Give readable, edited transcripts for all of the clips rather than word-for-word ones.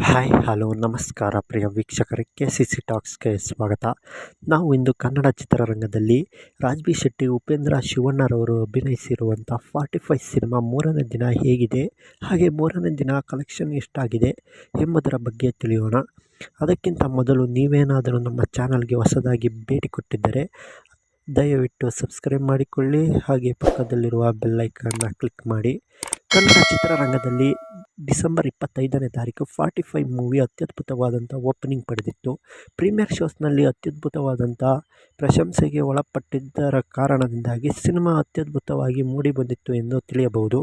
Hi hello ನಮಸ್ಕಾರ ಪ್ರಿಯ ವೀಕ್ಷಕರೇ KCC ಟಾಕ್ಸ್ಗೆ ಸ್ವಾಗತ. ನಾವು ಇಂದು ಕನ್ನಡ ಚಿತ್ರರಂಗದಲ್ಲಿ ರಾಜ್ಬಿ ಶೆಟ್ಟಿ, ಉಪೇಂದ್ರ ಶಿವಣ್ಣರವರು ಅಭಿನಯಿಸಿರುವಂಥ 45 ಸಿನಿಮಾ ಮೂರನೇ ದಿನ ಹೇಗಿದೆ, ಹಾಗೆ ಮೂರನೇ ದಿನ ಕಲೆಕ್ಷನ್ ಎಷ್ಟಾಗಿದೆ ಎಂಬುದರ ಬಗ್ಗೆ ತಿಳಿಯೋಣ. ಅದಕ್ಕಿಂತ ಮೊದಲು ನೀವೇನಾದರೂ ನಮ್ಮ ಚಾನಲ್ಗೆ ಹೊಸದಾಗಿ ಭೇಟಿ ಕೊಟ್ಟಿದ್ದರೆ ದಯವಿಟ್ಟು ಸಬ್ಸ್ಕ್ರೈಬ್ ಮಾಡಿಕೊಳ್ಳಿ, ಹಾಗೆ ಪಕ್ಕದಲ್ಲಿರುವ ಬೆಲ್ಲೈಕನ್ನ ಕ್ಲಿಕ್ ಮಾಡಿ. ಕನ್ನಡ ಚಿತ್ರರಂಗದಲ್ಲಿ ಡಿಸೆಂಬರ್ 25ನೇ ತಾರೀಕು 45 ಮೂವಿ ಅತ್ಯದ್ಭುತವಾದಂಥ ಓಪನಿಂಗ್ ಪಡೆದಿತ್ತು. ಪ್ರೀಮಿಯರ್ ಶೋಸ್ನಲ್ಲಿ ಅತ್ಯದ್ಭುತವಾದಂಥ ಪ್ರಶಂಸೆಗೆ ಒಳಪಟ್ಟಿದ್ದರ ಕಾರಣದಿಂದಾಗಿ ಸಿನಿಮಾ ಅತ್ಯದ್ಭುತವಾಗಿ ಮೂಡಿಬಂದಿತ್ತು ಎಂದು ತಿಳಿಯಬಹುದು.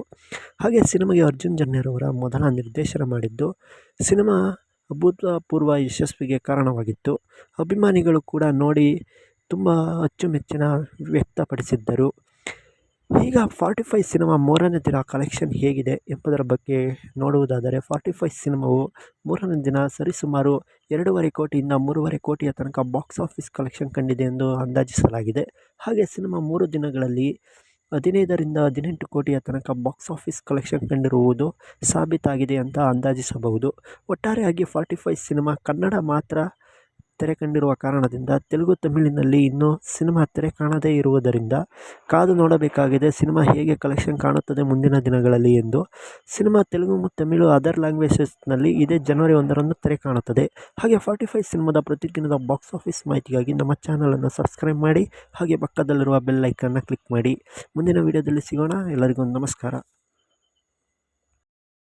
ಹಾಗೆ ಸಿನಿಮಾಗೆ ಅರ್ಜುನ್ ಜನ್ಯರವರ ಮೊದಲ ನಿರ್ದೇಶನ ಮಾಡಿದ್ದು ಸಿನಿಮಾ ಅಭೂತಪೂರ್ವ ಯಶಸ್ವಿಗೆ ಕಾರಣವಾಗಿತ್ತು. ಅಭಿಮಾನಿಗಳು ಕೂಡ ನೋಡಿ ತುಂಬ ಅಚ್ಚುಮೆಚ್ಚಿನ ವ್ಯಕ್ತಪಡಿಸಿದ್ದರು. ಈಗ 45 ಸಿನಿಮಾ ಮೂರನೇ ದಿನ ಕಲೆಕ್ಷನ್ ಹೇಗಿದೆ ಎಂಬುದರ ಬಗ್ಗೆ ನೋಡುವುದಾದರೆ, 45 ಸಿನಿಮಾವು ಮೂರನೇ ದಿನ ಸರಿಸುಮಾರು 2.5 ಕೋಟಿಯಿಂದ 3.5 ಕೋಟಿಯ ತನಕ ಬಾಕ್ಸ್ ಆಫೀಸ್ ಕಲೆಕ್ಷನ್ ಕಂಡಿದೆ ಎಂದು ಅಂದಾಜಿಸಲಾಗಿದೆ. ಹಾಗೆ ಸಿನಿಮಾ 3 ದಿನಗಳಲ್ಲಿ 15ರಿಂದ 18 ಕೋಟಿಯ ತನಕ ಬಾಕ್ಸ್ ಆಫೀಸ್ ಕಲೆಕ್ಷನ್ ಕಂಡಿರುವುದು ಸಾಬೀತಾಗಿದೆ ಅಂತ ಅಂದಾಜಿಸಬಹುದು. ಒಟ್ಟಾರೆಯಾಗಿ 45 ಸಿನಿಮಾ ಕನ್ನಡ ಮಾತ್ರ ತೆರೆ ಕಂಡಿರುವ ಕಾರಣದಿಂದ ತೆಲುಗು, ತಮಿಳಿನಲ್ಲಿ ಇನ್ನೂ ಸಿನಿಮಾ ತೆರೆ ಕಾಣದೇ ಇರುವುದರಿಂದ ಕಾದು ನೋಡಬೇಕಾಗಿದೆ ಸಿನಿಮಾ ಹೇಗೆ ಕಲೆಕ್ಷನ್ ಕಾಣುತ್ತದೆ ಮುಂದಿನ ದಿನಗಳಲ್ಲಿ ಎಂದು. ಸಿನಿಮಾ ತೆಲುಗು ಮತ್ತು ತಮಿಳು ಅದರ್ ಲ್ಯಾಂಗ್ವೇಜಸ್ನಲ್ಲಿ ಇದೇ ಜನವರಿ 1ರಂದು ತೆರೆ ಕಾಣುತ್ತದೆ. ಹಾಗೆ 45 ಸಿನಿಮಾದ ಪ್ರತಿದಿನದ ಬಾಕ್ಸ್ ಆಫೀಸ್ ಮಾಹಿತಿಗಾಗಿ ನಮ್ಮ ಚಾನಲನ್ನು ಸಬ್ಸ್ಕ್ರೈಬ್ ಮಾಡಿ, ಹಾಗೆ ಪಕ್ಕದಲ್ಲಿರುವ ಬೆಲ್ ಐಕನ್ನ ಕ್ಲಿಕ್ ಮಾಡಿ. ಮುಂದಿನ ವಿಡಿಯೋದಲ್ಲಿ ಸಿಗೋಣ. ಎಲ್ಲರಿಗೂ ನಮಸ್ಕಾರ.